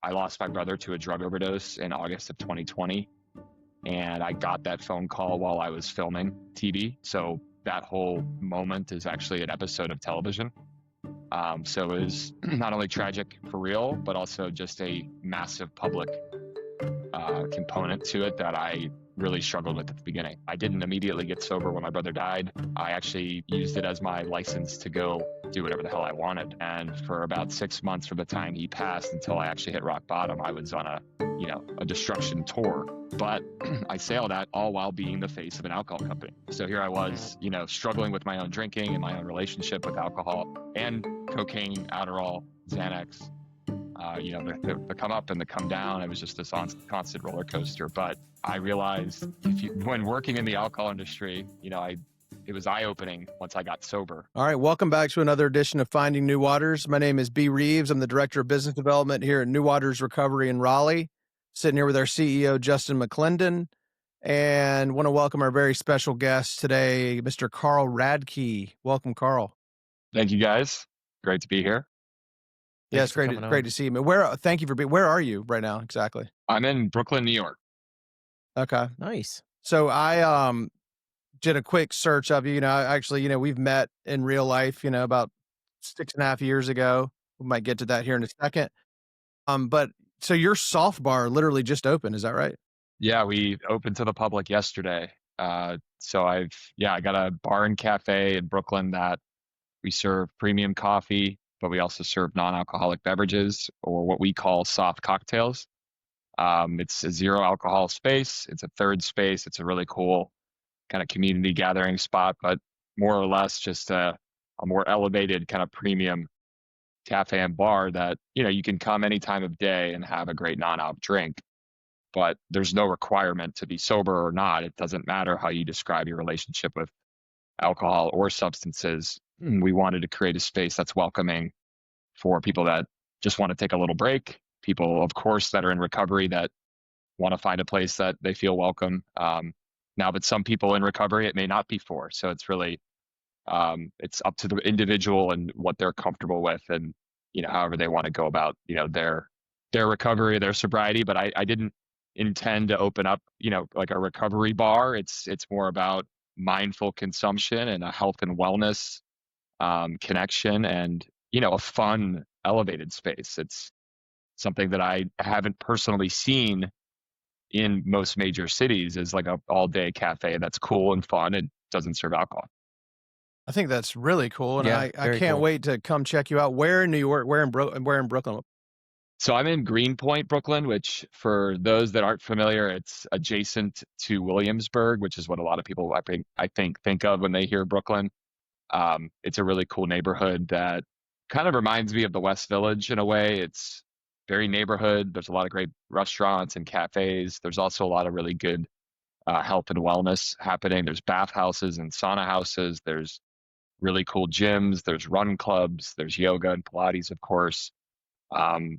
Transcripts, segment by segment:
I lost my brother to a drug overdose in August of 2020. And I got that phone call while I was filming TV. So that whole moment is actually an episode of television. So it was not only tragic for real, but also just a massive public component to it that I really struggled with at the beginning. I didn't immediately get sober when my brother died. I actually used it as my license to go do whatever the hell I wanted. And for about 6 months from the time he passed until I actually hit rock bottom, I was on a destruction tour. But I say all that all while being the face of an alcohol company. So here I was, struggling with my own drinking and my own relationship with alcohol and cocaine, Adderall, Xanax. The come up and the come down. It was just this constant roller coaster. But I realized when working in the alcohol industry, it was eye-opening once I got sober. All right, welcome back to another edition of Finding New Waters. My name is B. Reeves. I'm the Director of Business Development here at New Waters Recovery in Raleigh. Sitting here with our CEO, Justin McClendon, and want to welcome our very special guest today, Mr. Carl Radke. Welcome, Carl. Thank you, guys. Great to be here. Yes, great to see you. Thank you for being. Where are you right now exactly? I'm in Brooklyn, New York. Okay, nice. So I did a quick search of you. Actually, we've met in real life. About 6.5 years ago. We might get to that here in a second. But so your soft bar literally just opened. Is that right? Yeah, we opened to the public yesterday. So I got a bar and cafe in Brooklyn that we serve premium coffee, but we also serve non-alcoholic beverages, or what we call soft cocktails. It's a zero alcohol space. It's a third space. It's a really cool kind of community gathering spot, but more or less just a more elevated kind of premium cafe and bar that, you can come any time of day and have a great non-alc drink, but there's no requirement to be sober or not. It doesn't matter how you describe your relationship with alcohol or substances. We wanted to create a space that's welcoming for people that just want to take a little break, people, of course, that are in recovery that want to find a place that they feel welcome. Now, but some people in recovery, it may not be for. So it's really, it's up to the individual and what they're comfortable with, and, however they want to go about, their recovery, their sobriety. But I didn't intend to open up, like a recovery bar. It's more about mindful consumption and a health and wellness connection, and, a fun, elevated space. It's something that I haven't personally seen in most major cities, is like a all-day cafe that's cool and fun and doesn't serve alcohol. I think that's really cool, and Yeah, I can't wait to come check you out. Where in New York? Where in Brooklyn? So I'm in Greenpoint, Brooklyn, which, for those that aren't familiar, it's adjacent to Williamsburg, which is what a lot of people I think of when they hear Brooklyn. It's a really cool neighborhood that kind of reminds me of the West Village in a way. It's very neighborhood. There's a lot of great restaurants and cafes. There's also a lot of really good health and wellness happening. There's bathhouses and sauna houses. There's really cool gyms. There's run clubs. There's yoga and Pilates, of course.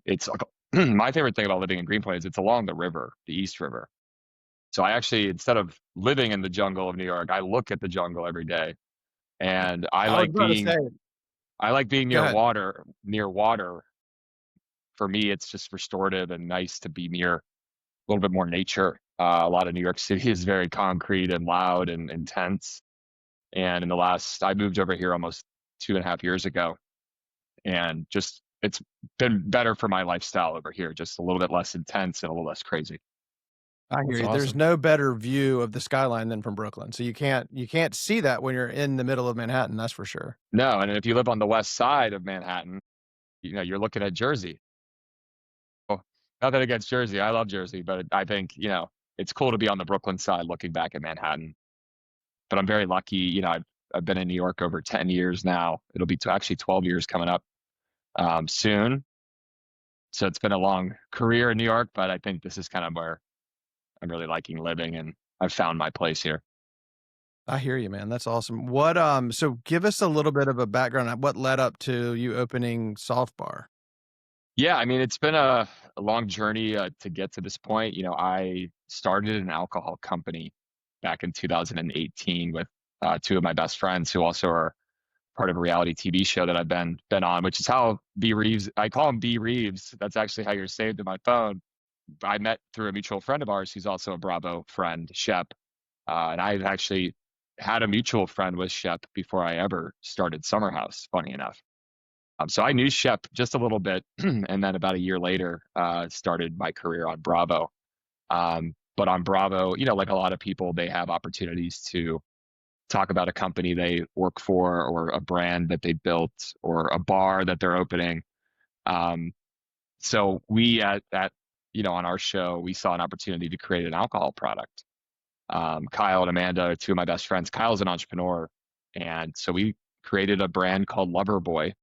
It's my favorite thing about living in Greenpoint is it's along the river, the East River. So I actually, instead of living in the jungle of New York, I look at the jungle every day, and I like being near water. Near water, for me, it's just restorative and nice to be near a little bit more nature. A lot of New York City is very concrete and loud and intense. And I moved over here almost 2.5 years ago, and just, it's been better for my lifestyle over here, just a little bit less intense and a little less crazy. I hear you. Awesome. There's no better view of the skyline than from Brooklyn. So you can't see that when you're in the middle of Manhattan, that's for sure. No, and if you live on the west side of Manhattan, you're looking at Jersey. Well, nothing against Jersey. I love Jersey, but I think, it's cool to be on the Brooklyn side looking back at Manhattan. But I'm very lucky, I've been in New York over 10 years now. It'll be actually 12 years coming up soon. So it's been a long career in New York, but I think this is kind of where I'm really liking living, and I've found my place here. I hear you, man. That's awesome. What so give us a little bit of a background on what led up to you opening Soft Bar. Yeah, I mean, it's been a long journey to get to this point. I started an alcohol company back in 2018 with two of my best friends who also are part of a reality TV show that I've been on, which is how B Reeves. I call him B Reeves. That's actually how you're saved in my phone. I met through a mutual friend of ours who's also a Bravo friend, Shep. And I actually had a mutual friend with Shep before I ever started Summer House, funny enough. So I knew Shep just a little bit, and then about a year later, started my career on Bravo. But on Bravo, like a lot of people, they have opportunities to talk about a company they work for, or a brand that they built, or a bar that they're opening. Um, so we on our show, we saw an opportunity to create an alcohol product. Kyle and Amanda are two of my best friends. Kyle's an entrepreneur, and so we created a brand called Lover Boy.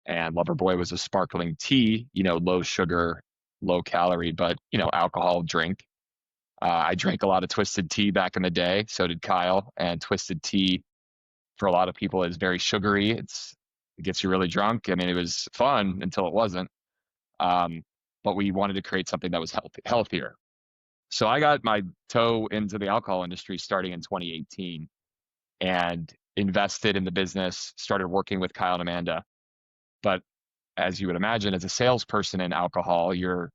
And Lover Boy was a sparkling tea, low sugar, low calorie, but alcohol drink. I drank a lot of twisted tea back in the day. So did Kyle. And twisted tea for a lot of people is very sugary. It gets you really drunk. I mean, it was fun until it wasn't. Um, but we wanted to create something that was healthier. So I got my toe into the alcohol industry starting in 2018 and invested in the business, started working with Kyle and Amanda. But as you would imagine, as a salesperson in alcohol, you're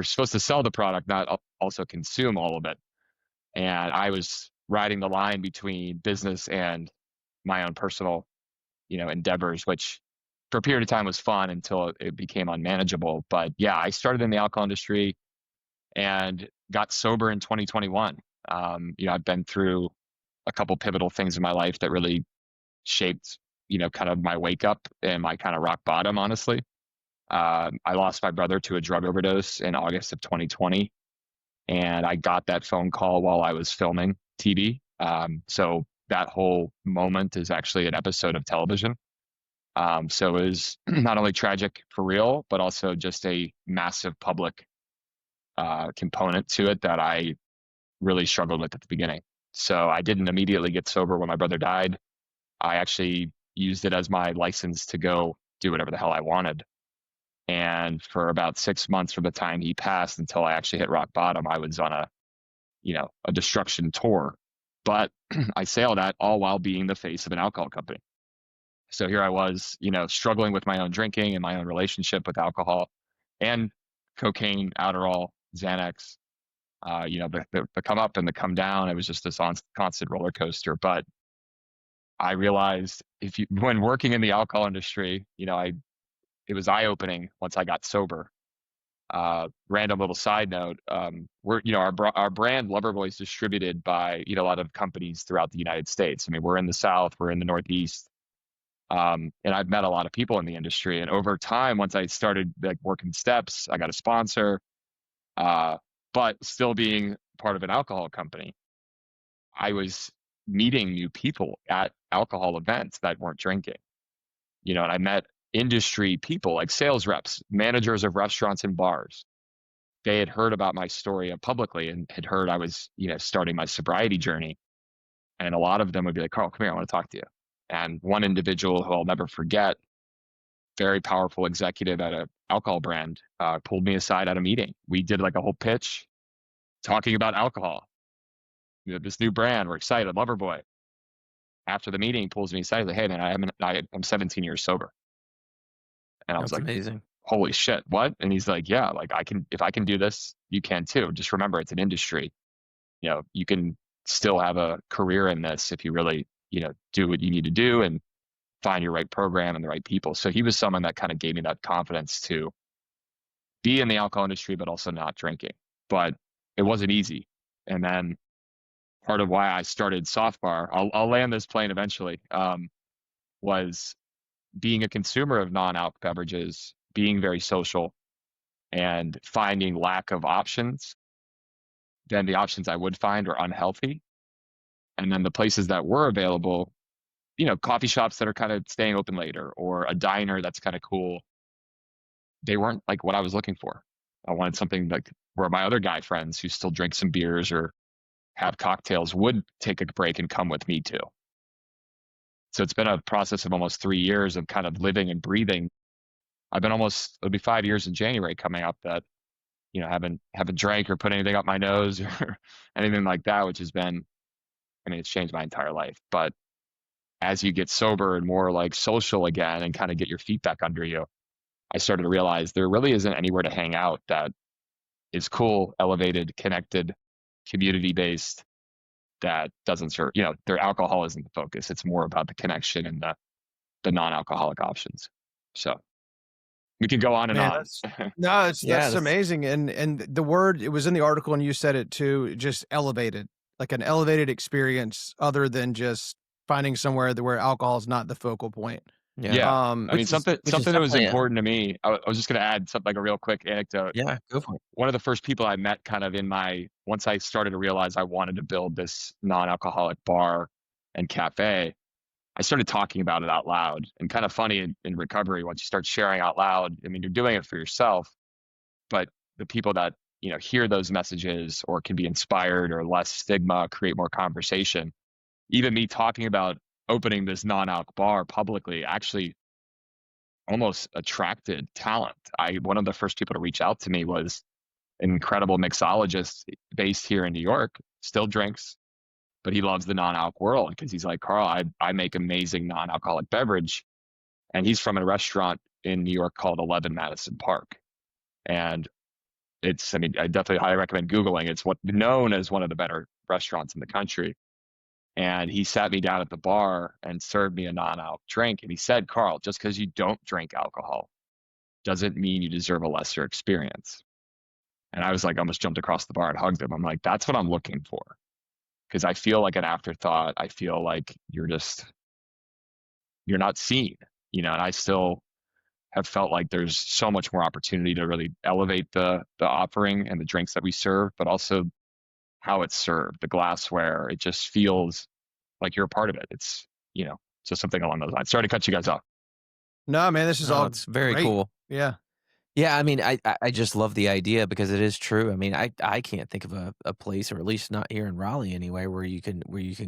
supposed to sell the product, not also consume all of it. And I was riding the line between business and my own personal, endeavors, which for a period of time was fun until it became unmanageable. But yeah, I started in the alcohol industry and got sober in 2021. I've been through a couple pivotal things in my life that really shaped, kind of my wake up and my kind of rock bottom, honestly. I lost my brother to a drug overdose in August of 2020, and I got that phone call while I was filming TV. So that whole moment is actually an episode of television. So it was not only tragic for real, but also just a massive public component to it that I really struggled with at the beginning. So I didn't immediately get sober when my brother died. I actually used it as my license to go do whatever the hell I wanted. And for about 6 months from the time he passed until I actually hit rock bottom, I was on a destruction tour. But I sailed that all while being the face of an alcohol company. So here I was, struggling with my own drinking and my own relationship with alcohol and cocaine, Adderall, Xanax, the come up and the come down. It was just this constant roller coaster. But I realized when working in the alcohol industry, it was eye opening once I got sober. Random little side note: our brand Loverboy is distributed by a lot of companies throughout the United States. I mean, we're in the South, we're in the Northeast, and I've met a lot of people in the industry. And over time, once I started like working steps, I got a sponsor. But still being part of an alcohol company, I was meeting new people at alcohol events that weren't drinking. And I met industry people like sales reps, managers of restaurants and bars. They had heard about my story publicly and had heard I was, starting my sobriety journey. And a lot of them would be like, Carl, come here, I want to talk to you. And one individual who I'll never forget, very powerful executive at an alcohol brand, pulled me aside at a meeting. We did like a whole pitch talking about alcohol. This new brand, we're excited, Loverboy. After the meeting, he pulls me aside, like, hey man, I'm 17 years sober. And I was That's like, amazing. holy shit, what? And he's like, yeah, like if I can do this, you can too. Just remember, it's an industry. You can still have a career in this if you really, do what you need to do and find your right program and the right people. So he was someone that kind of gave me that confidence to be in the alcohol industry, but also not drinking. But it wasn't easy. And then part of why I started Soft Bar, I'll land this plane eventually, was being a consumer of non-alc beverages, being very social, and finding lack of options. Then the options I would find were unhealthy. And then the places that were available, coffee shops that are kind of staying open later, or a diner that's kind of cool, they weren't like what I was looking for. I wanted something like where my other guy friends who still drink some beers or have cocktails would take a break and come with me too. So it's been a process of almost 3 years of kind of living and breathing. It'll be 5 years in January coming up that, haven't drank or put anything up my nose or anything like that, which has been, I mean, it's changed my entire life. But as you get sober and more like social again and kind of get your feet back under you, I started to realize there really isn't anywhere to hang out that is cool, elevated, connected, community based, that doesn't serve, their alcohol isn't the focus. It's more about the connection and the non-alcoholic options. So we can go on and Man, on. that's no, Yeah, that's amazing. And the word, it was in the article and you said it too, just elevated, like an elevated experience other than just finding somewhere where alcohol is not the focal point. yeah, Yeah. I mean, which is something that was definitely important to me. I was just going to add something, like a real quick anecdote. yeah, go for it. One of the first people I met kind of once I started to realize I wanted to build this non-alcoholic bar and cafe, I started talking about it out loud. And kind of funny in recovery, once you start sharing out loud, I mean, you're doing it for yourself, but the people that, hear those messages or can be inspired or less stigma, create more conversation. Even me talking about opening this non-alc bar publicly actually almost attracted talent. One of the first people to reach out to me was an incredible mixologist based here in New York, still drinks, but he loves the non-alc world because he's like, Carl, I make amazing non-alcoholic beverage. And he's from a restaurant in New York called 11 Madison Park. And I mean, I definitely highly recommend Googling. It's known as one of the better restaurants in the country. And he sat me down at the bar and served me a non-alc drink. And he said, Carl, just because you don't drink alcohol doesn't mean you deserve a lesser experience. And I was like, almost jumped across the bar and hugged him. I'm like, that's what I'm looking for. Because I feel like an afterthought. I feel like you're not seen, and I still have felt like there's so much more opportunity to really elevate the offering and the drinks that we serve, but also how it's served, the glassware. It just feels like you're a part of it. It's, so something along those lines. Sorry to cut you guys off. No, man, this is No, all it's very great. cool. Yeah. Yeah, I mean, I just love the idea because it is true. I mean, I can't think of a place, or at least not here in Raleigh anyway, where you can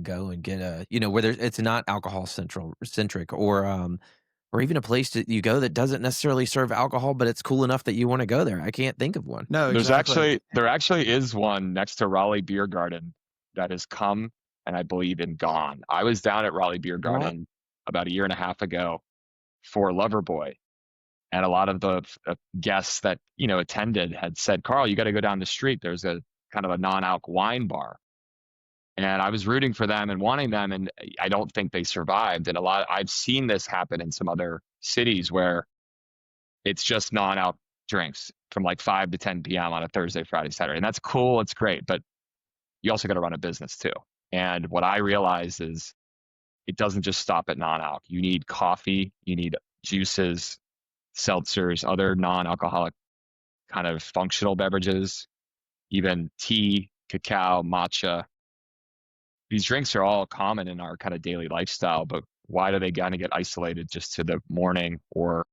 go and get where it's not alcohol centric, or even a place that you go that doesn't necessarily serve alcohol, but it's cool enough that you want to go there. I can't think of one. No, exactly. There actually is one next to Raleigh Beer Garden that has come and I believe in gone. I was down at Raleigh Beer What? Garden about a year and a half ago for Loverboy. And a lot of the guests that, attended had said, Carl, you got to go down the street. There's a kind of a non-alc wine bar. And I was rooting for them and wanting them. And I don't think they survived. And I've seen this happen in some other cities where it's just non-alc drinks from like 5 to 10 p.m. on a Thursday, Friday, Saturday. And that's cool. It's great. But you also got to run a business too. And what I realize is it doesn't just stop at non-alc. You need coffee, you need juices, seltzers, other non-alcoholic kind of functional beverages, even tea, cacao, matcha. These drinks are all common in our kind of daily lifestyle, but why do they kind of get isolated just to the morning or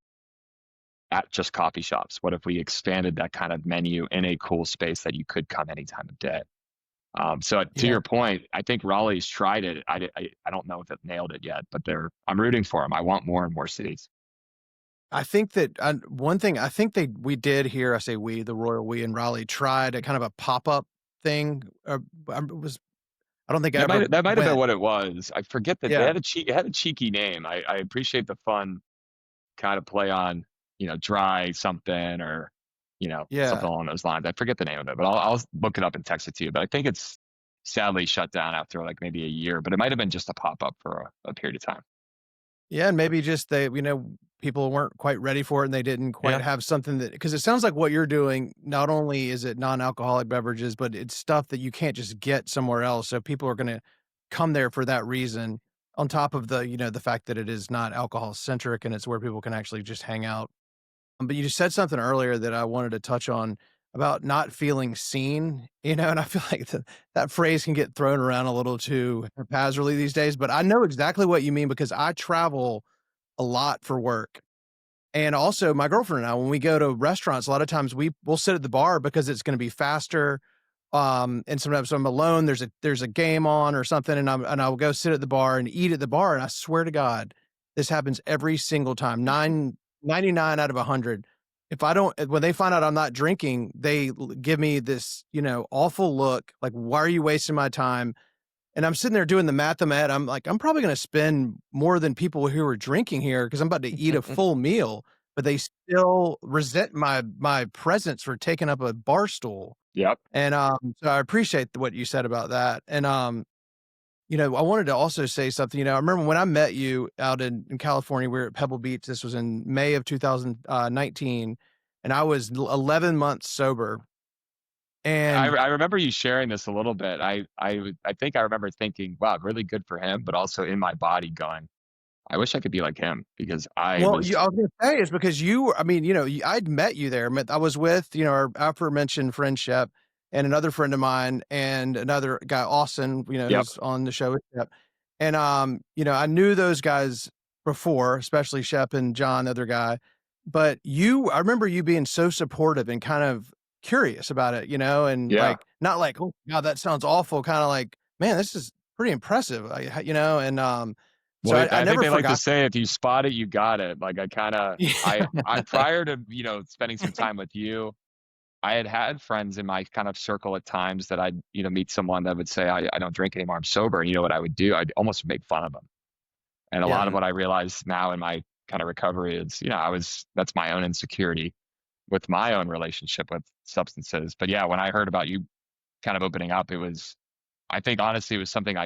at just coffee shops? What if we expanded that kind of menu in a cool space that you could come any time of day? So to your point, I think Raleigh's tried it. I don't know if it nailed it yet, but I'm rooting for them. I want more and more cities. I think that one thing I think we did here, I say we, the royal we in Raleigh, tried a kind of a pop-up thing. I don't think I ever That might have been went. what it was. I forget that Yeah. it had a cheeky name. I appreciate the fun kind of play on, dry something or, Yeah. something along those lines. I forget the name of it, but I'll look it up and text it to you. But I think it's sadly shut down after like maybe a year, but it might have been just a pop-up for a period of time. Yeah, and maybe just people weren't quite ready for it and they didn't quite Yeah. have something because it sounds like what you're doing, not only is it non-alcoholic beverages, but it's stuff that you can't just get somewhere else. So people are going to come there for that reason, on top of the fact that it is not alcohol centric and it's where people can actually just hang out. But you just said something earlier that I wanted to touch on about not feeling seen, and I feel like that phrase can get thrown around a little too haphazardly these days, but I know exactly what you mean because I travel a lot for work. And also my girlfriend and I, when we go to restaurants, a lot of times we'll sit at the bar because it's going to be faster. And sometimes I'm alone, there's a game on or something, and I'll go sit at the bar and eat at the bar. And I swear to God, this happens every single time. 99 out of 100. If I don't, when they find out I'm not drinking, they give me this, awful look like, why are you wasting my time? And I'm sitting there doing the math in my head. I'm like, I'm probably going to spend more than people who are drinking here because I'm about to eat a full meal, but they still resent my presence for taking up a bar stool. Yep. And so I appreciate what you said about that. And I wanted to also say something. I remember when I met you out in California, we were at Pebble Beach. This was in May of 2019, and I was 11 months sober. And I remember you sharing this a little bit. I think I remember thinking, wow, really good for him, but also in my body going, I wish I could be like him because I well, was I was gonna say it's because I mean, I'd met you there. I was with, our aforementioned friend Shep and another friend of mine and another guy, Austin, yep. who's on the show with Shep. And I knew those guys before, especially Shep and John, the other guy. But I remember you being so supportive and kind of curious about it, and Yeah. like not like, oh God, that sounds awful, kind of like, man, this is pretty impressive. And so Well, I I think never they like to forgot. say if you spot it, you got it. Like I kind of, Yeah. I prior to, spending some time with you, I had friends in my kind of circle at times that I'd, meet someone that would say, I don't drink anymore. I'm sober. And you know what I would do? I'd almost make fun of them. And a lot of Yeah. what I realize now in my kind of recovery is, that's my own insecurity with my own relationship with substances. But yeah, when I heard about you kind of opening up, I think honestly, it was something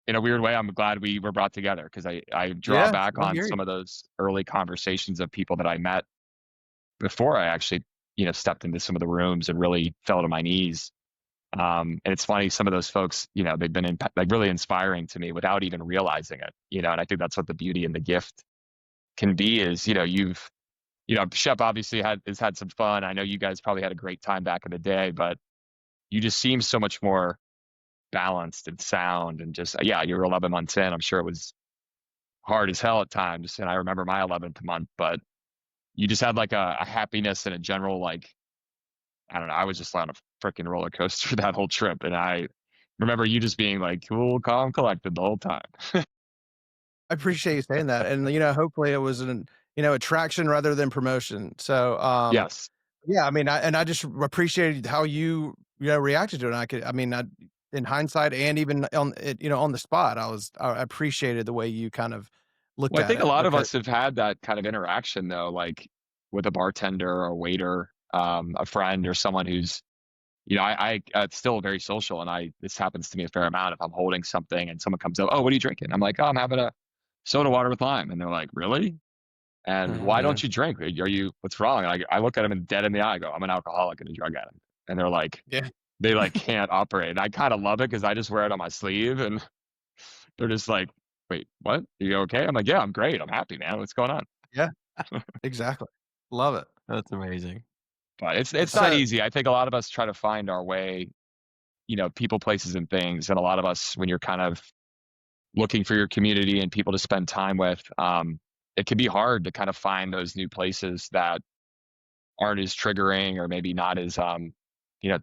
in a weird way, I'm glad we were brought together because I draw Yeah, back I on hear you. some of those early conversations of people that I met before I actually, stepped into some of the rooms and really fell to my knees. And it's funny, some of those folks, they've been like really inspiring to me without even realizing it, and I think that's what the beauty and the gift can be is, Shep obviously has had some fun. I know you guys probably had a great time back in the day, but you just seem so much more balanced and sound and just, yeah, you were 11 months in. I'm sure it was hard as hell at times. And I remember my 11th month, but you just had like a happiness and a general, like, I don't know. I was just on a freaking roller coaster that whole trip. And I remember you just being like, cool, calm, collected the whole time. I appreciate you saying that, and, hopefully it was an, attraction rather than promotion. So, Yes. yeah, I mean, I just appreciated how reacted to it, and I mean, in hindsight and even on it, on the spot, I appreciated the way you kind of looked Well, I at think a it lot of because us have had that kind of interaction though, like with a bartender or a waiter, a friend or someone who's, it's still very social, and this happens to me a fair amount. If I'm holding something and someone comes up, oh, what are you drinking? I'm like, oh, I'm having a soda water with lime, and they're like, really? And why don't Mhm. you drink? What's wrong? And I look at them dead in the eye, I go, I'm an alcoholic and a drug addict, and they're like, yeah, they like can't operate. And I kind of love it because I just wear it on my sleeve, and they're just like, wait, what? Are you okay? I'm like, yeah, I'm great. I'm happy, man. What's going on? yeah, exactly. Love it. That's amazing. But it's not So easy. I think a lot of us try to find our way, people, places, and things. And a lot of us, when you're kind of looking for your community and people to spend time with, it can be hard to kind of find those new places that aren't as triggering or maybe not as,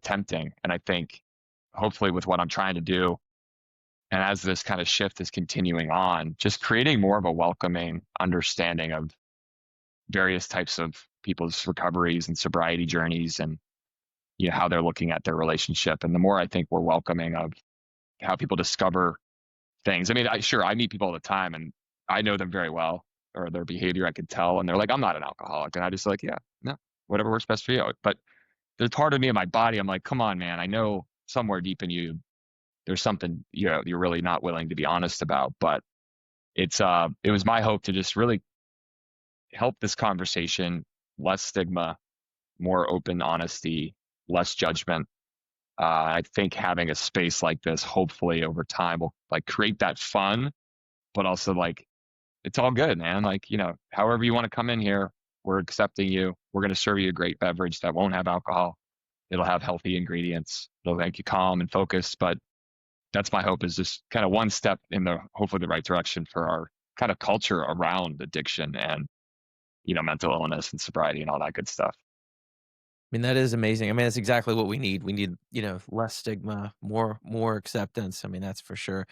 tempting. And I think hopefully with what I'm trying to do, and as this kind of shift is continuing on, just creating more of a welcoming understanding of various types of people's recoveries and sobriety journeys and how they're looking at their relationship. And the more I think we're welcoming of how people discover things. I mean, I meet people all the time and I know them very well, or their behavior I could tell, and they're like, I'm not an alcoholic. And I just like, yeah, no, whatever works best for you. But there's part of me in my body, I'm like, come on, man. I know somewhere deep in you there's something, you're really not willing to be honest about. But it was my hope to just really help this conversation, less stigma, more open honesty, less judgment. I think having a space like this, hopefully over time, will like create that fun, but also like it's all good, man. Like however you want to come in here, we're accepting you. We're going to serve you a great beverage that won't have alcohol. It'll have healthy ingredients. It'll make you calm and focused. But that's my hope is just kind of one step in the hopefully the right direction for our kind of culture around addiction and mental illness and sobriety and all that good stuff. I mean, that is amazing. I mean, that's exactly what we need. We need, less stigma, more acceptance. I mean, that's for sure.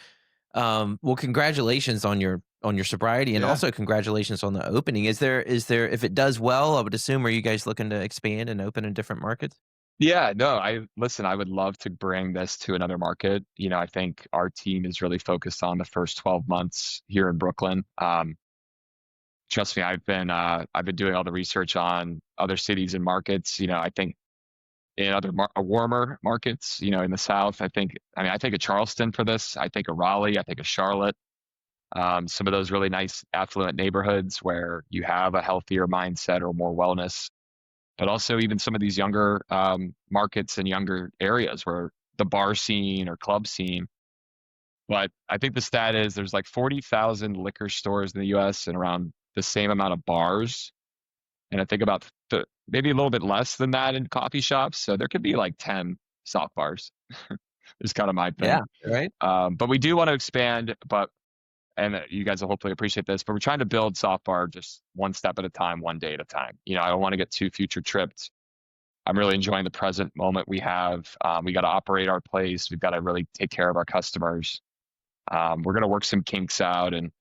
Well, congratulations on your sobriety, and yeah. also congratulations on the opening. Is there if it does well, I would assume, are you guys looking to expand and open in different markets? Yeah, no, I would love to bring this to another market. I think our team is really focused on the first 12 months here in Brooklyn. Trust me, I've been doing all the research on other cities and markets. I think in other warmer markets, in the South, I think of Charleston for this. I think of Raleigh. I think of Charlotte. Some of those really nice affluent neighborhoods where you have a healthier mindset or more wellness, but also even some of these younger markets and younger areas where the bar scene or club scene. But I think the stat is there's like 40,000 liquor stores in the US and around the same amount of bars. And I think about maybe a little bit less than that in coffee shops. So there could be like 10 soft bars. It's kind of my Yeah, thing. right? But we do want to expand, and you guys will hopefully appreciate this, but we're trying to build soft bar just one step at a time, one day at a time. I don't want to get too future tripped. I'm really enjoying the present moment we have. We got to operate our place. We've got to really take care of our customers. We're going to work some kinks out. And,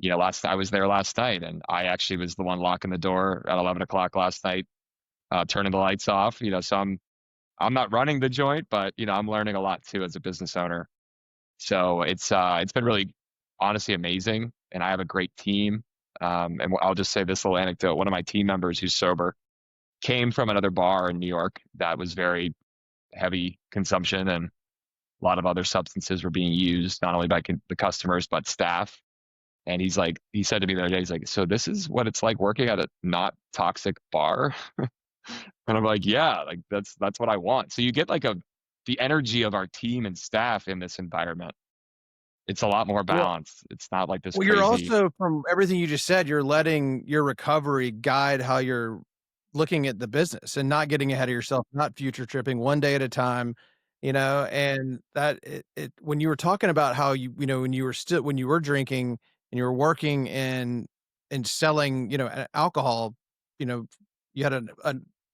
I was there last night and I actually was the one locking the door at 11 o'clock last night, turning the lights off, so I'm not running the joint, but, I'm learning a lot too as a business owner. So it's been really honestly amazing. And I have a great team. And I'll just say this little anecdote. One of my team members who's sober came from another bar in New York that was very heavy consumption and a lot of other substances were being used, not only by the customers, but staff. And he said to me the other day, he's like, so this is what it's like working at a not toxic bar. And I'm like, yeah, like that's what I want. So you get like the energy of our team and staff in this environment. It's a lot more Well, balanced. It's not like this Well, you're crazy. also from everything you just said, you're letting your recovery guide how you're looking at the business and not getting ahead of yourself, not future tripping one day at a time, and that when you were talking about how when you were when you were drinking and you were working and selling, alcohol, you know, you had an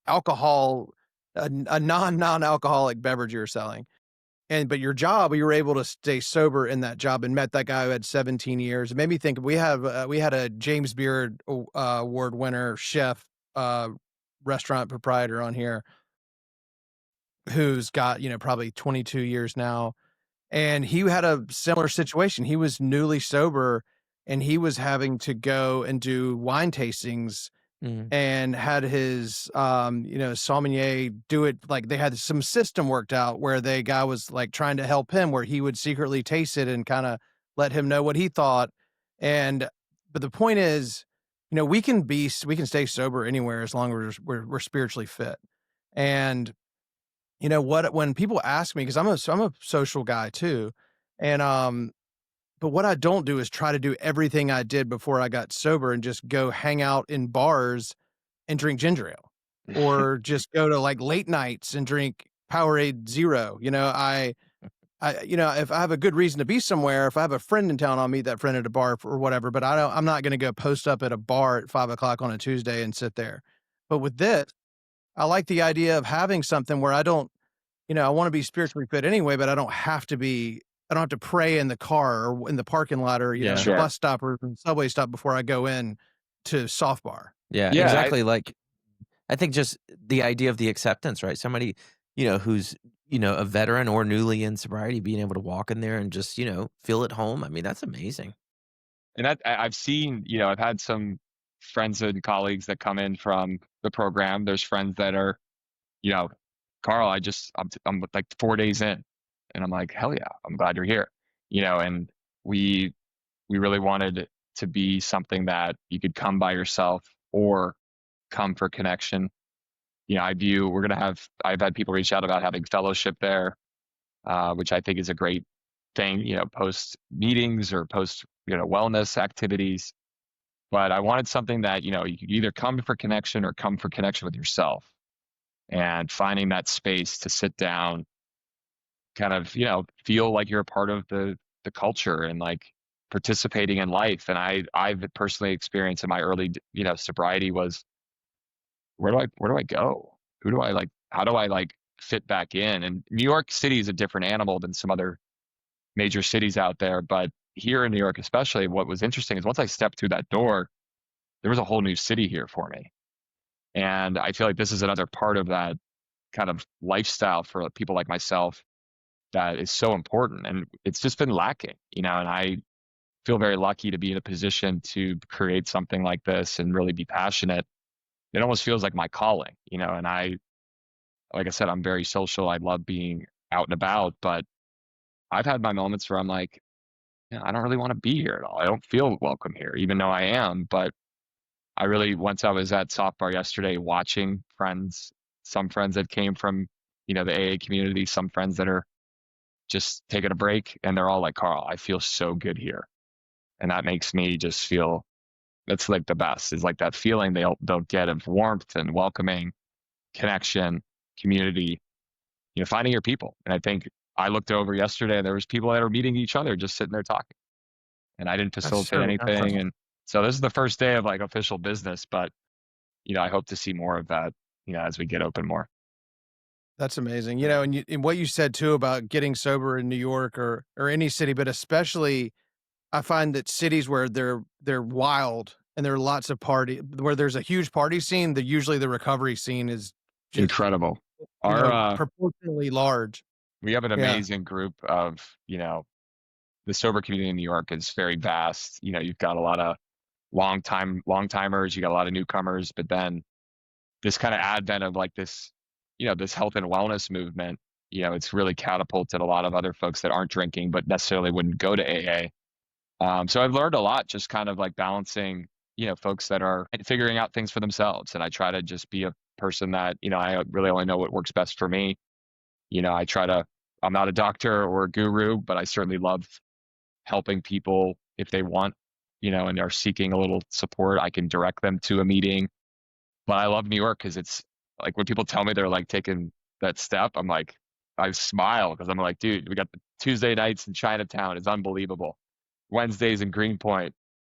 alcohol, a non-alcoholic beverage you were selling. But your job, you were able to stay sober in that job and met that guy who had 17 years. It made me think we had a James Beard award winner chef, uh, restaurant proprietor on here who's got, probably 22 years now. And he had a similar situation. He was newly sober and he was having to go and do wine tastings Mhm. and had his sommelier do it. Like, they had some system worked out where the guy was like trying to help him, where he would secretly taste it and kind of let him know what he thought. And but the point is, we can stay sober anywhere as long as we're spiritually fit. And what, when people ask me, because I'm a social guy too, and but what I don't do is try to do everything I did before I got sober and just go hang out in bars and drink ginger ale, or just go to, like, late nights and drink Powerade Zero. If I have a good reason to be somewhere, if I have a friend in town, I'll meet that friend at a bar or whatever, but I'm not gonna go post up at a bar at 5 o'clock on a Tuesday and sit there. But with this, I like the idea of having something where I don't, I wanna be spiritually fit anyway, but I don't have to pray in the car or in the parking lot or, Yeah. the Sure. bus stop or the subway stop before I go in to soft bar. Yeah, Yeah. exactly, like, I think just the idea of the acceptance, right? Somebody, who's, a veteran or newly in sobriety being able to walk in there and just, feel at home. I mean, that's amazing. And I've seen, I've had some friends and colleagues that come in from the program. There's friends that are, you know, Carl, I'm like 4 days in, and I'm like, hell yeah, I'm glad you're here, and we we really wanted it to be something that you could come by yourself or come for connection. I've had people reach out about having fellowship there, which I think is a great thing, post meetings or post, wellness activities. But I wanted something that, you could either come for connection or come for connection with yourself, and finding that space to sit down, kind of, feel like you're a part of the culture and like participating in life. And I've personally experienced in my early, sobriety was, where do I go? Who do I like? How do I like fit back in? And New York City is a different animal than some other major cities out there. But here in New York, especially, what was interesting is once I stepped through that door, there was a whole new city here for me. And I feel like this is another part of that kind of lifestyle for people like myself that is so important. And it's just been lacking, and I feel very lucky to be in a position to create something like this and really be passionate. It almost feels like my calling, and like I said, I'm very social. I love being out and about, but I've had my moments where I'm like, I don't really want to be here at all. I don't feel welcome here, even though I am. But I really, once I was at soft bar yesterday, watching some friends that came from, the AA community, some friends that are just taking a break, and they're all like, Carl, I feel so good here. And that makes me just feel that's like the best, is like that feeling they'll get of warmth and welcoming, connection, community, finding your people. And I think I looked over yesterday and there was people that were meeting each other, just sitting there talking, and I didn't That's facilitate so anything. awesome. And so this is the first day of like official business, but I hope to see more of that, as we get open more. That's amazing. And what you said too about getting sober in New York or any city, but especially I find that cities where they're wild and there are lots of where there's a huge party scene, usually the recovery scene is just, Incredible. Our proportionally large. We have an Yeah. amazing group of, the sober community in New York is very vast. You've got a lot of long timers, you got a lot of newcomers, but then this kind of advent of like this, this health and wellness movement, it's really catapulted a lot of other folks that aren't drinking but necessarily wouldn't go to AA. So I've learned a lot, just kind of like balancing, folks that are figuring out things for themselves. And I try to just be a person that, I really only know what works best for me. I'm not a doctor or a guru, but I certainly love helping people if they want, and are seeking a little support. I can direct them to a meeting. But I love New York because it's like when people tell me they're like taking that step, I'm like, I smile because I'm like, dude, we got the Tuesday nights in Chinatown. It's unbelievable. Wednesdays in Greenpoint.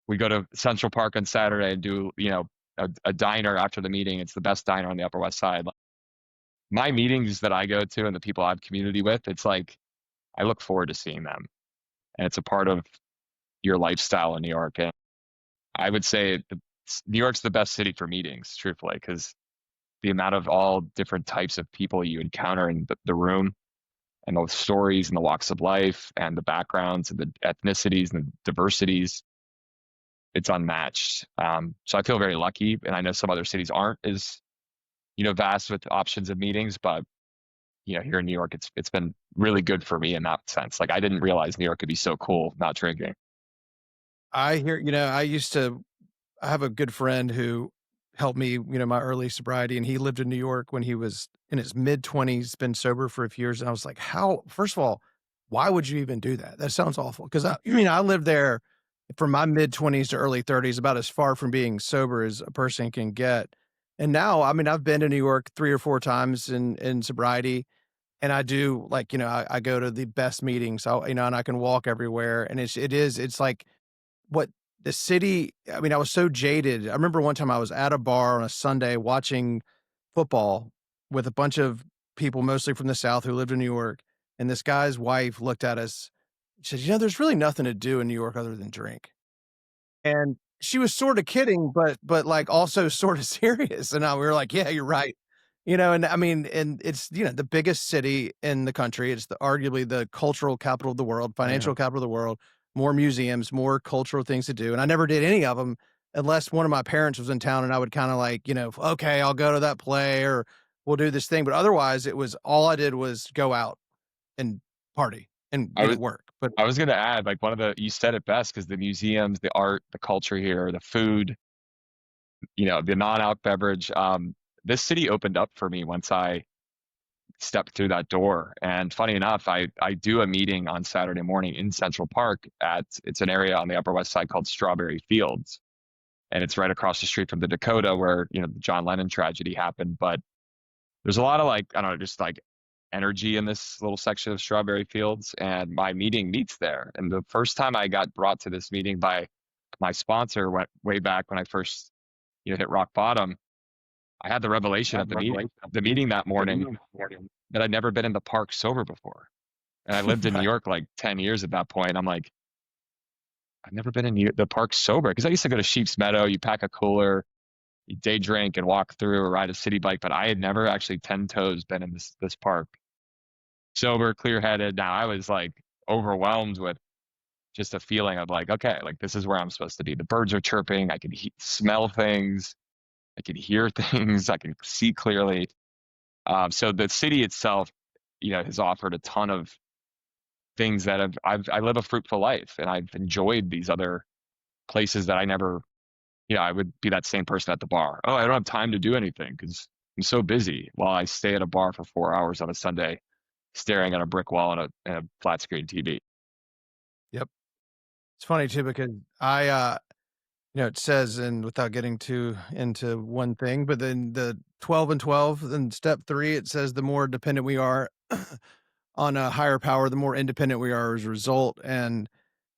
We go to Central Park on Saturday and do, a diner after the meeting. It's the best diner on the Upper West Side. My meetings that I go to and the people I have community with, it's like I look forward to seeing them. And it's a part of your lifestyle in New York. And I would say New York's the best city for meetings, truthfully, because the amount of all different types of people you encounter in the room, and the stories and the walks of life and the backgrounds and the ethnicities and the diversities, it's unmatched. So I feel very lucky, and I know some other cities aren't as, vast with options of meetings, but here in New York, it's been really good for me in that sense. Like I didn't realize New York could be so cool not drinking. I hear, I have a good friend who helped me, my early sobriety, and he lived in New York when he was in his mid-20s, been sober for a few years, and I was like, "How first of all, why would you even do that? That sounds awful. Because I lived there from my mid-20s to early 30s, about as far from being sober as a person can get, and now, I've been to New York 3 or 4 times in sobriety, and I do, like, I go to the best meetings, and I can walk everywhere, and it's like what the city I was so jaded. I remember one time I was at a bar on a Sunday watching football with a bunch of people, mostly from the South, who lived in New York, and this guy's wife looked at us. She said, "There's really nothing to do in New York other than drink." And she was sorta kidding, but, like, also sorta serious, and we were like, "Yeah, you're right." And it's, the biggest city in the country. It's arguably the cultural capital of the world, Yeah. financial capital of the world, more museums, more cultural things to do, and I never did any of them unless one of my parents was in town, and I would kinda like, "Okay, I'll go to that play," or, "We'll do this thing," but otherwise, it was all I did was go out and party and, I was work, but I was gonna add, like, you said it best, because the museums, the art, the culture here, the food, the non-alc beverage, this city opened up for me once I stepped through that door. And funny enough, I do a meeting on Saturday morning in Central Park it's an area on the Upper West Side called Strawberry Fields. And it's right across the street from the Dakota where, the John Lennon tragedy happened. But there's a lot of like, I don't know, just like energy in this little section of Strawberry Fields. And my meeting meets there. And the first time I got brought to this meeting by my sponsor went way back when I first, hit rock bottom. I had the revelation at the meeting that morning, that I'd never been in the park sober before. And I lived in New right. York like 10 years at that point. I'm like, I've never been in the park sober, because I used to go to Sheep's Meadow. You pack a cooler, you day drink and walk through or ride a city bike, but I had never actually 10 toes been in this park. Sober, clear headed. Now I was like overwhelmed with just a feeling of like, okay, like this is where I'm supposed to be. The birds are chirping. I can smell things. I can hear things. I can see clearly. So the city itself, has offered a ton of things that I live a fruitful life, and I've enjoyed these other places that I never, I would be that same person at the bar. Oh, I don't have time to do anything because I'm so busy, while I stay at a bar for 4 hours on a Sunday, staring at a brick wall and a flat screen TV. Yep. It's funny too, because I, it says, and without getting too into one thing, but then the 12 and 12, then step 3, it says the more dependent we are on a higher power, the more independent we are as a result. And,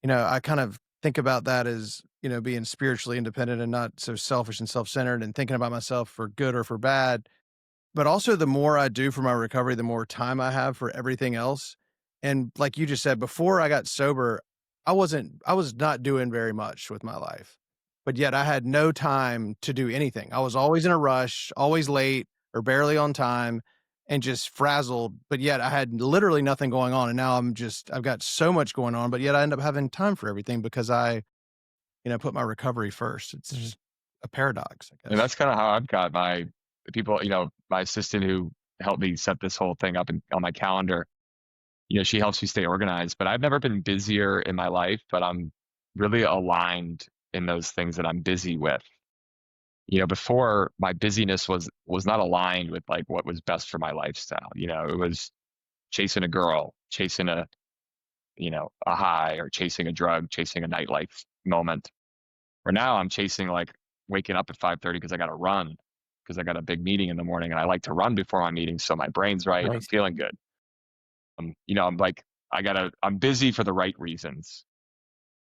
I kind of think about that as, being spiritually independent and not so selfish and self-centered and thinking about myself for good or for bad. But also the more I do for my recovery, the more time I have for everything else. And like you just said, before I got sober, I was not doing very much with my life, but yet I had no time to do anything. I was always in a rush, always late or barely on time and just frazzled, but yet I had literally nothing going on. And now I've got so much going on, but yet I end up having time for everything because I, put my recovery first. It's just a paradox, I And guess. that's kind of how I've got my people, my assistant who helped me set this whole thing up on my calendar. She helps me stay organized, but I've never been busier in my life, but I'm really aligned in those things that I'm busy with. Before, my busyness was not aligned with like what was best for my lifestyle. It was chasing a girl, chasing a high, or chasing a drug, chasing a nightlife moment. Where now I'm chasing like waking up at 5:30 because I got to run, because I got a big meeting in the morning, and I like to run before my meeting so my brain's right and I'm Nice. feeling good. I'm like, I'm busy for the right reasons.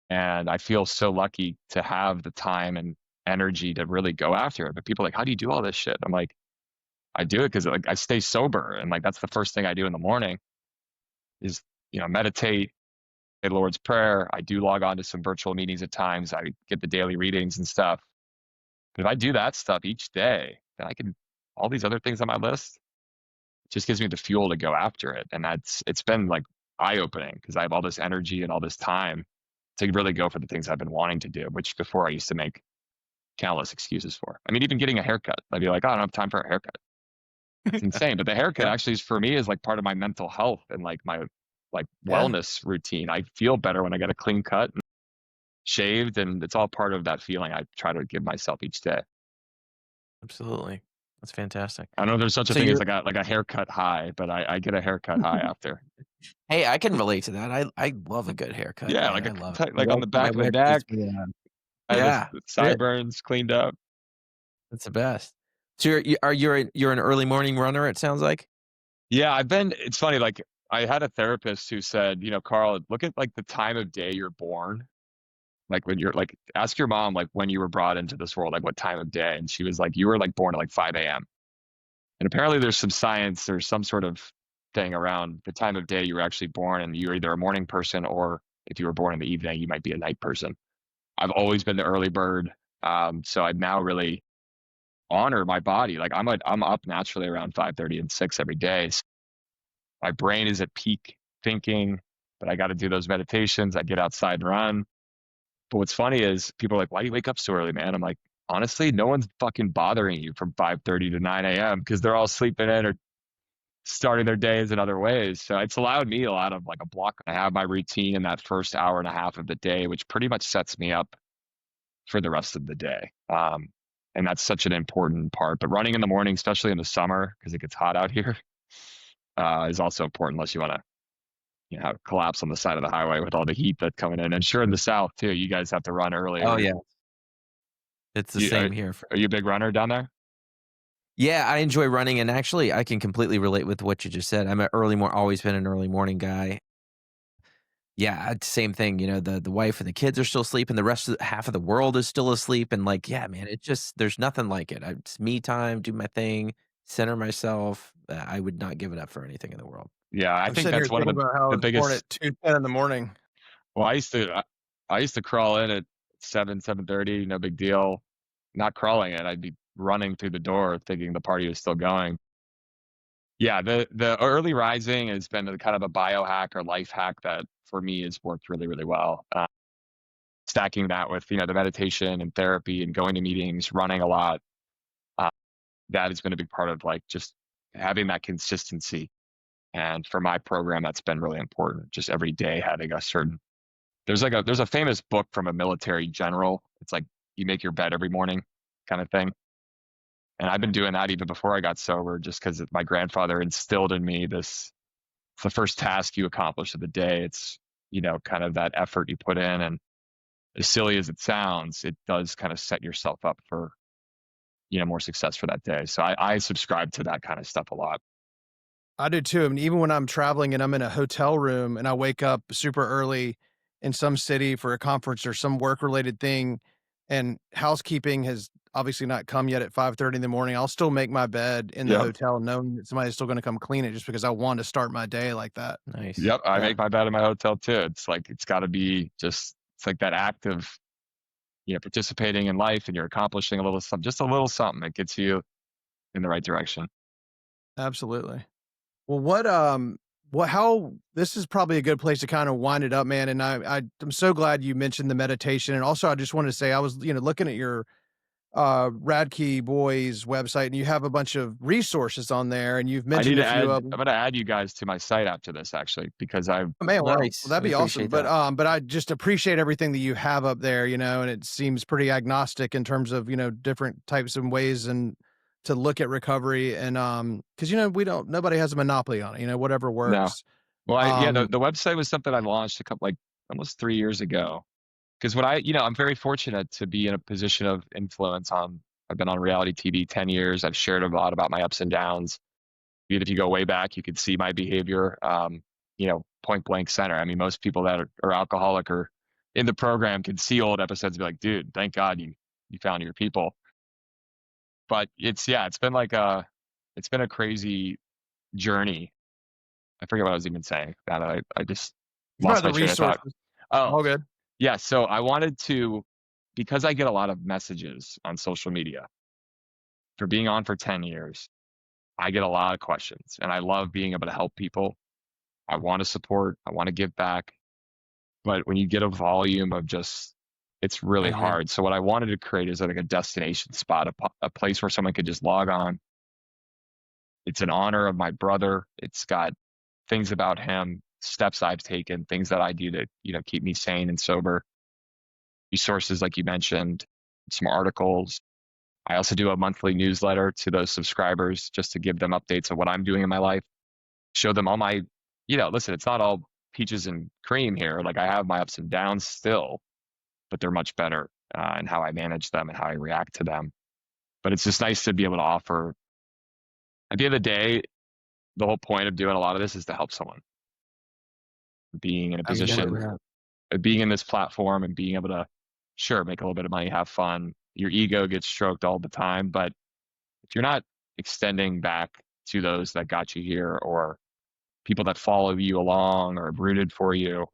And I feel so lucky to have the time and energy to really go after it. But people are like, how do you do all this shit? I'm like, I do it because like I stay sober. And like, that's the first thing I do in the morning is, meditate, say the Lord's Prayer. I do log on to some virtual meetings at times. I get the daily readings and stuff. But if I do that stuff each day, then all these other things on my list, just gives me the fuel to go after it. And it's been like eye-opening because I have all this energy and all this time to really go for the things I've been wanting to do, which before I used to make countless excuses for. I mean, even getting a haircut, I'd be like, oh, I don't have time for a haircut. It's insane. But the haircut actually is, for me, is like part of my mental health and like my wellness routine. I feel better when I get a clean cut and shaved, and it's all part of that feeling I try to give myself each day. Absolutely. That's fantastic. I know there's such a So thing as you're like a haircut high, but I get a haircut high after. Hey, I can relate to that. I love a good haircut, Yeah, man. like I love it. like on the My back of the wife neck, gives me I have yeah, the that's it. sideburns cleaned up. That's the best. So you're an early morning runner, it sounds like? Yeah, it's funny, like I had a therapist who said, Carl, look at like the time of day you're born. Like when you're like, ask your mom, like when you were brought into this world, like what time of day. And she was like, you were like born at like 5 a.m. And apparently there's some science or some sort of thing around the time of day you were actually born. And you're either a morning person, or if you were born in the evening, you might be a night person. I've always been the early bird. So I now really honor my body. Like I'm up naturally around 5:30 and 6 every day. So my brain is at peak thinking, but I got to do those meditations. I get outside and run. But what's funny is people are like, why do you wake up so early, man? I'm like, honestly, no one's fucking bothering you from 5:30 to 9 a.m. because they're all sleeping in or starting their days in other ways. So it's allowed me a lot of like a block. I have my routine in that first hour and a half of the day, which pretty much sets me up for the rest of the day. And that's such an important part. But running in the morning, especially in the summer, because it gets hot out here, is also important unless you want to collapse on the side of the highway with all the heat that's coming in. And sure, in the South too, you guys have to run earlier. Oh, yeah. It's the same here. Are you a big runner down there? Yeah, I enjoy running, and actually, I can completely relate with what you just said. I'm always been an early morning guy. Yeah, same thing. The wife and the kids are still asleep, and the rest of half of the world is still asleep. And like, yeah, man, it just there's nothing like it. It's me time, do my thing, center myself. I would not give it up for anything in the world. Yeah, I I'm think sitting here that's one of thinking about how I the was born biggest. at 2:10 in the morning. Well, I used to crawl in at 7:30, no big deal. Not crawling it, I'd be running through the door thinking the party was still going. Yeah, the early rising has been a kind of a biohack or life hack that for me has worked really, really well. Stacking that with, the meditation and therapy and going to meetings, running a lot, uh, that has been a big part of like just having that consistency. And for my program, that's been really important. Just every day having a certain there's a famous book from a military general. It's like you make your bed every morning kind of thing. And I've been doing that even before I got sober, just because my grandfather instilled in me this it's the first task you accomplish of the day. It's, kind of that effort you put in. And as silly as it sounds, it does kind of set yourself up for, more success for that day. So I subscribe to that kind of stuff a lot. I do too. I mean, even when I'm traveling and I'm in a hotel room and I wake up super early in some city for a conference or some work related thing, and housekeeping has obviously not come yet at 5:30 in the morning, I'll still make my bed in the Yep. hotel knowing that somebody's still going to come clean it just because I want to start my day like that. Nice. Yep. I Yeah. make my bed in my hotel too. It's like, it's got to be just, it's like that act of, participating in life and you're accomplishing a little something, just a little something that gets you in the right direction. Absolutely. Well, how this is probably a good place to kind of wind it up, man. And I'm so glad you mentioned the meditation. And also, I just wanted to say, I was, looking at your Radke Boys website, and you have a bunch of resources on there, and you've I need mentioned a to few add, of I'm them. going to add you guys to my site after this actually, because I've, Oh, man, well, Nice. that'd We be awesome. appreciate But, that. but I just appreciate everything that you have up there, and it seems pretty agnostic in terms of, different types and ways and to look at recovery. And, cause, nobody has a monopoly on it, whatever no. works. Well, yeah, Um, the website was something I launched like almost 3 years ago. Because I'm very fortunate to be in a position of influence I've been on reality TV 10 years. I've shared a lot about my ups and downs. Even if you go way back, you could see my behavior, point blank center. I mean, most people that are alcoholic or in the program can see old episodes and be like, dude, thank God you found your people. But it's been a crazy journey. I forget what I was even saying. That I just it's about lost my the train of thought. resources. Oh, All good. yeah. So I wanted to, because I get a lot of messages on social media for being on for 10 years, I get a lot of questions and I love being able to help people. I want to support, I want to give back. But when you get a volume of just, it's really I hear. hard. So what I wanted to create is like a destination spot, a place where someone could just log on. It's in honor of my brother. It's got things about him, steps I've taken, things that I do to, keep me sane and sober. Resources like you mentioned, some articles. I also do a monthly newsletter to those subscribers just to give them updates of what I'm doing in my life, show them all my, listen, it's not all peaches and cream here. Like I have my ups and downs still, but they're much better in how I manage them and how I react to them. But it's just nice to be able to offer. At the end of the day, the whole point of doing a lot of this is to help someone. Being in a Amen to position, that. being in this platform and being able to, sure, make a little bit of money, have fun. Your ego gets stroked all the time, but if you're not extending back to those that got you here or people that follow you along or rooted for you,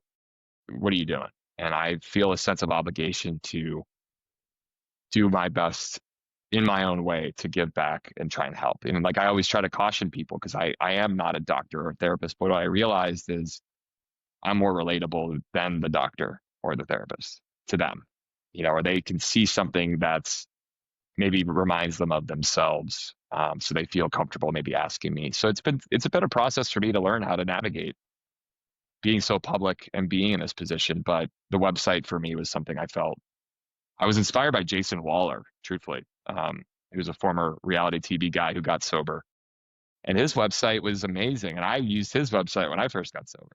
what are you doing? And I feel a sense of obligation to do my best in my own way to give back and try and help. And like I always try to caution people because I am not a doctor or a therapist, but what I realized is I'm more relatable than the doctor or the therapist to them, or they can see something that's maybe reminds them of themselves. So they feel comfortable maybe asking me. So it's a better process for me to learn how to navigate being so public and being in this position. But the website for me was something I was inspired by Jason Waller, truthfully. He was a former reality TV guy who got sober. And his website was amazing. And I used his website when I first got sober.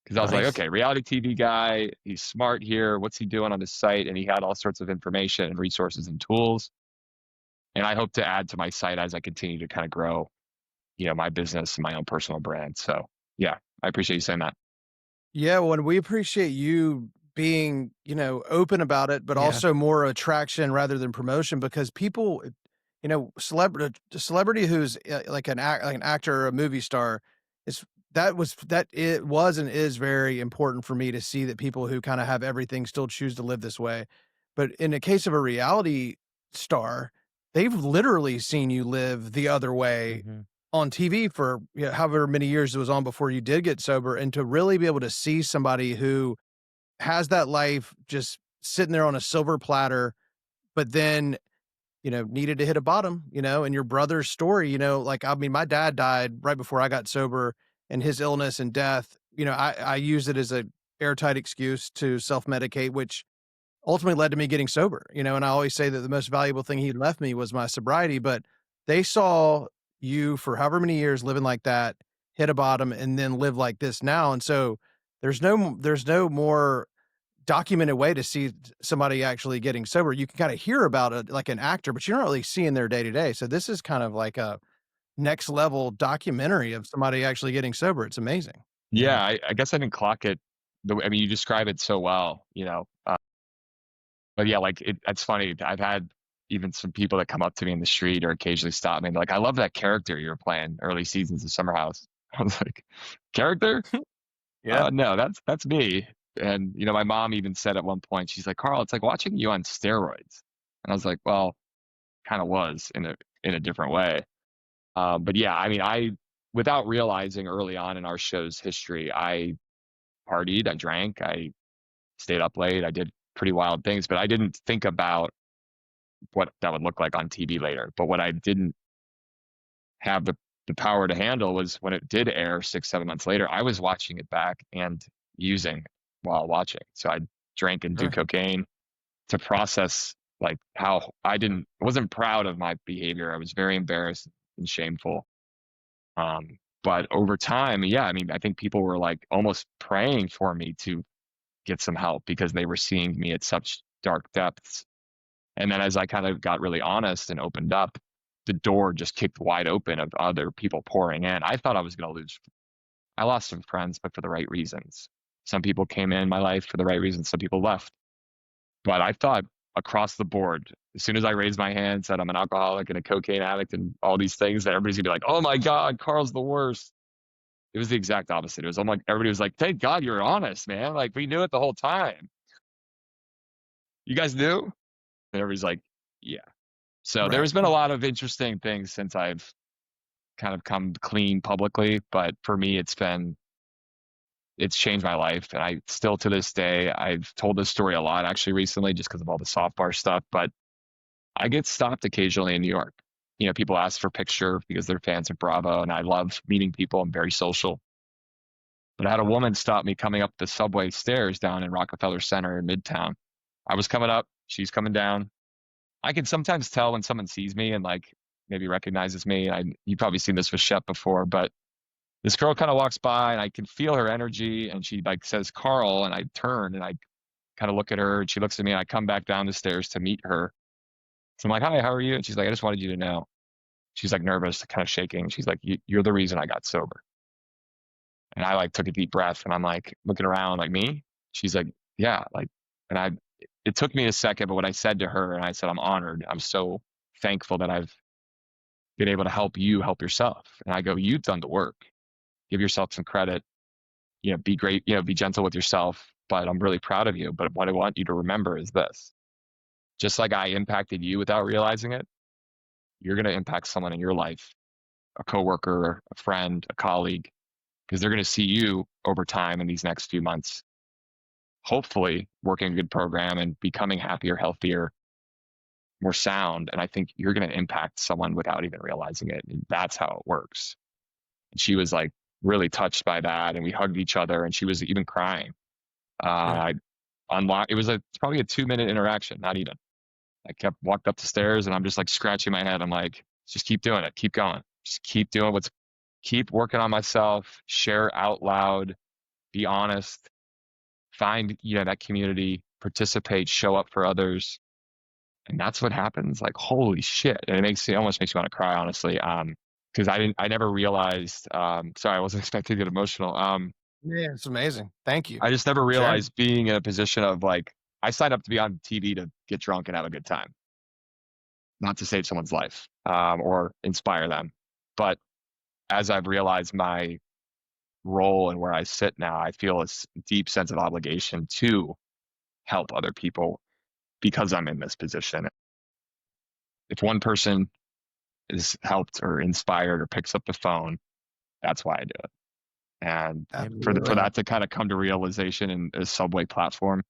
Because I was like, Nice. okay, reality TV guy, he's smart here. What's he doing on his site? And he had all sorts of information and resources and tools. And I hope to add to my site as I continue to kind of grow, my business and my own personal brand. So yeah, I appreciate you saying that. Yeah, well, and we appreciate you being, open about it, but Yeah. also more attraction rather than promotion because people, celebrity who's like like an actor or a movie star is it was and is very important for me to see that people who kind of have everything still choose to live this way. But in the case of a reality star, they've literally seen you live the other way Mhm. on TV for, however many years it was on before you did get sober, and to really be able to see somebody who has that life just sitting there on a silver platter, but then, needed to hit a bottom, and your brother's story, like, I mean, my dad died right before I got sober, and his illness and death, I use it as a airtight excuse to self-medicate, which ultimately led to me getting sober, and I always say that the most valuable thing he left me was my sobriety, but they saw you for however many years living like that, hit a bottom, and then live like this now, and so there's no more documented way to see somebody actually getting sober. You can kinda hear about it like an actor, but you're not really seeing their day to day, so this is kind of like a next level documentary of somebody actually getting sober. It's amazing. Yeah. Yeah, I guess I didn't clock it I mean, you describe it so well, but yeah, like it's funny. I've had even some people that come up to me in the street or occasionally stop me and like, I love that character you were playing early seasons of Summer House. I was like, character? Yeah. No, that's me. And my mom even said at one point, she's like, Carl, it's like watching you on steroids. And I was like, well, kind of was in a different way. But yeah, I mean, I without realizing early on in our show's history, I partied, I drank, I stayed up late, I did pretty wild things, but I didn't think about what that would look like on TV later. But what I didn't have the power to handle was when it did air 6, 7 months later, I was watching it back and using while watching. So I drank and do Sure. cocaine to process like how I wasn't proud of my behavior. I was very embarrassed and shameful. But over time, yeah, I mean, I think people were like almost praying for me to get some help because they were seeing me at such dark depths. And then as I kind of got really honest and opened up, the door just kicked wide open of other people pouring in. I thought I was going to lose. I lost some friends, but for the right reasons. Some people came in my life for the right reasons. Some people left. But I thought across the board, as soon as I raised my hand, said I'm an alcoholic and a cocaine addict and all these things, that everybody's gonna be like, oh my God, Carl's the worst. It was the exact opposite. It was, I'm like, everybody was like, thank God you're honest, man. Like, we knew it the whole time. You guys knew? And everybody's like, yeah. So Right. there's been a lot of interesting things since I've kind of come clean publicly. But for me, it's changed my life. And I still to this day, I've told this story a lot actually recently just because of all the soft bar stuff. But I get stopped occasionally in New York. People ask for picture because they're fans of Bravo, and I love meeting people. I'm very social. But I had a woman stop me coming up the subway stairs down in Rockefeller Center in Midtown. I was coming up, she's coming down. I can sometimes tell when someone sees me and like maybe recognizes me. You've probably seen this with Shep before, but this girl kind of walks by and I can feel her energy and she like says Carl and I turn and I kind of look at her and she looks at me and I come back down the stairs to meet her. So I'm like, hi, how are you? And she's like, I just wanted you to know. She's like nervous, kind of shaking. She's like, you're the reason I got sober. And I like took a deep breath and I'm like looking around like me. She's like, yeah, like, and it took me a second, but what I said to her and I said, I'm honored. I'm so thankful that I've been able to help you help yourself. And I go, you've done the work. Give yourself some credit, be great, be gentle with yourself, but I'm really proud of you. But what I want you to remember is this, just like I impacted you without realizing it, you're going to impact someone in your life, a coworker, a friend, a colleague, because they're going to see you over time in these next few months, hopefully working a good program and becoming happier, healthier, more sound. And I think you're going to impact someone without even realizing it. And that's how it works. And she was like really touched by that. And we hugged each other and she was even crying. Yeah. I unlocked, it's probably a 2 minute interaction, not even. I walked up the stairs and I'm just like scratching my head. I'm like, just keep doing it. Keep going. Just keep doing keep working on myself, share out loud, be honest, find, that community, participate, show up for others. And that's what happens. Like, holy shit. And it almost makes me want to cry, honestly. Because I never realized, sorry, I wasn't expecting to get emotional. Yeah, it's amazing. Thank you I just never for sharing. realized being in a position of like, I signed up to be on TV to get drunk and have a good time, not to save someone's life, or inspire them. But as I've realized my role and where I sit now, I feel a deep sense of obligation to help other people because I'm in this position. if one person is helped or inspired or picks up the phone, that's why I do it. And for that to kind of come to realization in a Subway platform,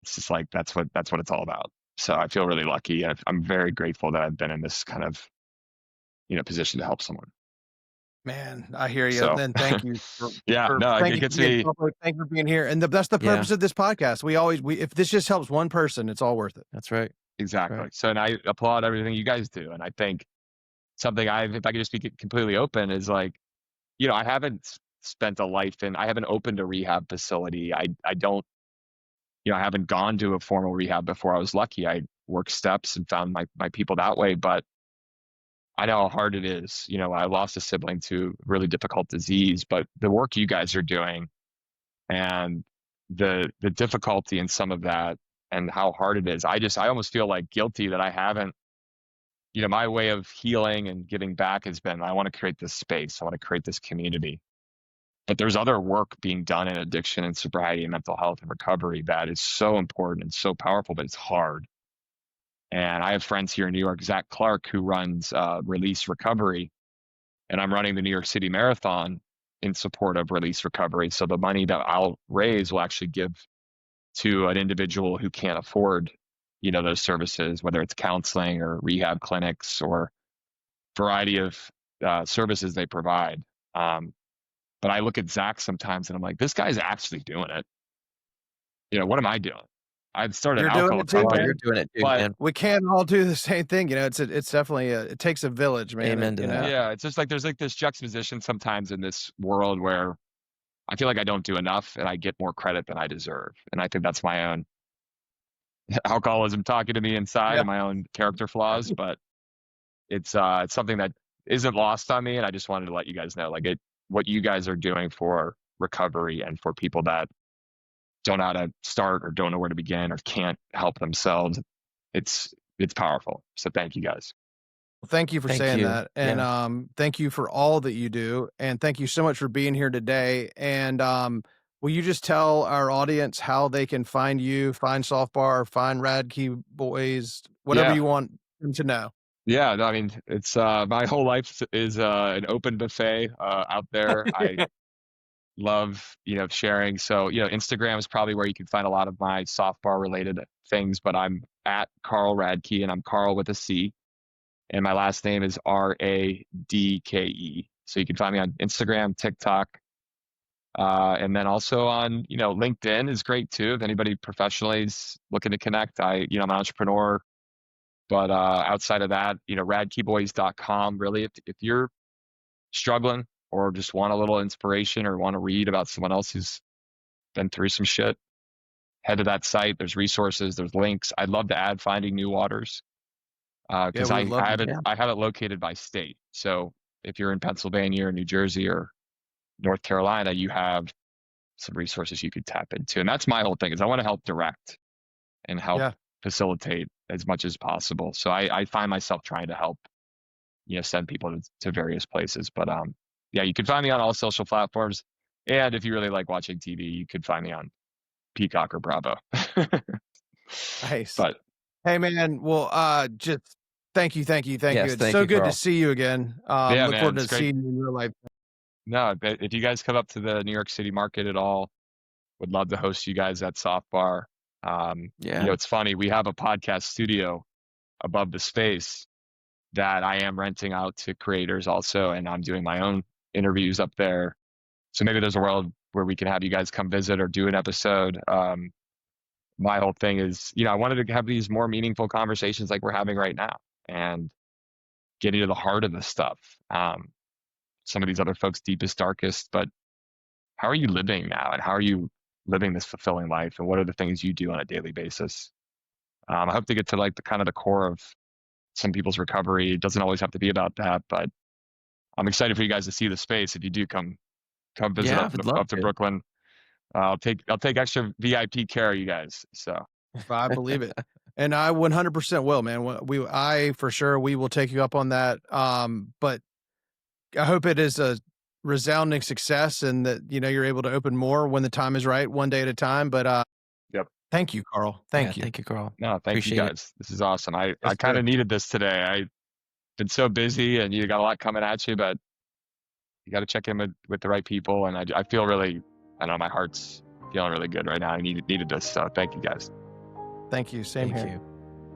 it's just like that's what it's all about. So I feel really lucky. I'm very grateful that I've been in this kind of position to help someone. Man, I hear you. So And thank you yeah, for no, thank it you for gets being me. public. Thank you for being here. And that's the purpose of this podcast. If this just helps one person, it's all worth it. That's right. Exactly. Right. So, and I applaud everything you guys do. And I think something if I could just be completely open, is like, I haven't spent a life I haven't opened a rehab facility. I don't, I haven't gone to a formal rehab before. I was lucky. I worked steps and found my people that way, but I know how hard it is. I lost a sibling to really difficult disease, but the work you guys are doing and the difficulty in some of that and how hard it is, I almost feel like guilty that I haven't, my way of healing and giving back has been, I want to create this space. I want to create this community. But there's other work being done in addiction and sobriety and mental health and recovery that is so important and so powerful, but it's hard. And I have friends here in New York, Zach Clark, who runs Release Recovery, and I'm running the New York City Marathon in support of Release Recovery. So the money that I'll raise will actually give to an individual who can't afford, those services, whether it's counseling or rehab clinics or variety of services they provide. But I look at Zach sometimes and I'm like, this guy's actually doing it. What am I doing? I've started an alcohol company. You're doing it too, but man. we can't all do the same thing. It's definitely it takes a village, man. Amen to that. Yeah, it's just like there's like this juxtaposition sometimes in this world where I feel like I don't do enough and I get more credit than I deserve. And I think that's my own alcoholism talking to me inside and my own character flaws. But it's something that isn't lost on me. And I just wanted to let you guys know, like, what you guys are doing for recovery and for people that don't know how to start or don't know where to begin or can't help themselves. It's powerful. So thank you guys. Well, thank you for saying that. And thank you for all that you do. And thank you so much for being here today. And will you just tell our audience how they can find you, find Softbar, find Radke Boys, whatever you want them to know? Yeah, no, I mean, it's my whole life is an open buffet out there. I love, sharing. So, Instagram is probably where you can find a lot of my Softbar related things, but I'm at Carl Radke and I'm Carl with a C. And my last name is Radke. So you can find me on Instagram, TikTok, and then also on, LinkedIn is great too. If anybody professionally is looking to connect, I'm an entrepreneur. But outside of that, radkeboys.com. Really, if you're struggling or just want a little inspiration or want to read about someone else who's been through some shit, head to that site. There's resources, there's links. I'd love to add Finding New Waters because I have it located by state. So if you're in Pennsylvania or New Jersey or North Carolina, you have some resources you could tap into. And that's my whole thing, is I want to help direct and help facilitate as much as possible. So I find myself trying to help, send people to various places. But you can find me on all social platforms. And if you really like watching TV, you could find me on Peacock or Bravo. Nice. But hey, man, well, just thank you. Yes, It's so good to see you again. Look forward to seeing you in real life. No, if you guys come up to the New York City market at all, would love to host you guys at Softbar. It's funny. We have a podcast studio above the space that I am renting out to creators also, and I'm doing my own interviews up there. So maybe there's a world where we can have you guys come visit or do an episode. My whole thing is, I wanted to have these more meaningful conversations like we're having right now and get into the heart of the stuff. Some of these other folks' deepest, darkest, but how are you living now? And how are you living this fulfilling life? And what are the things you do on a daily basis? I hope to get to like the core of some people's recovery. It doesn't always have to be about that, but I'm excited for you guys to see the space. If you do come visit up to Brooklyn, I'll take extra VIP care of you guys. So I believe it. And I 100% will, man. I for sure, we will take you up on that. But I hope it is a resounding success and that, you're able to open more when the time is right, one day at a time. But Thank you, Carl. Thank you. Thank you, Carl. No, thank you Appreciate it. guys. This is awesome. I Yes, kind sir. of needed this today. I've been so busy and you got a lot coming at you, but you got to check in with the right people. And I feel really, I don't know, my heart's feeling really good right now. I needed this. So thank you guys. Thank you. Same Thank here. you.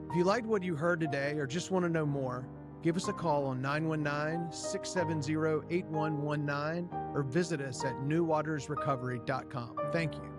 If you liked what you heard today or just want to know more, give us a call on 919-670-8119 or visit us at newwatersrecovery.com. Thank you.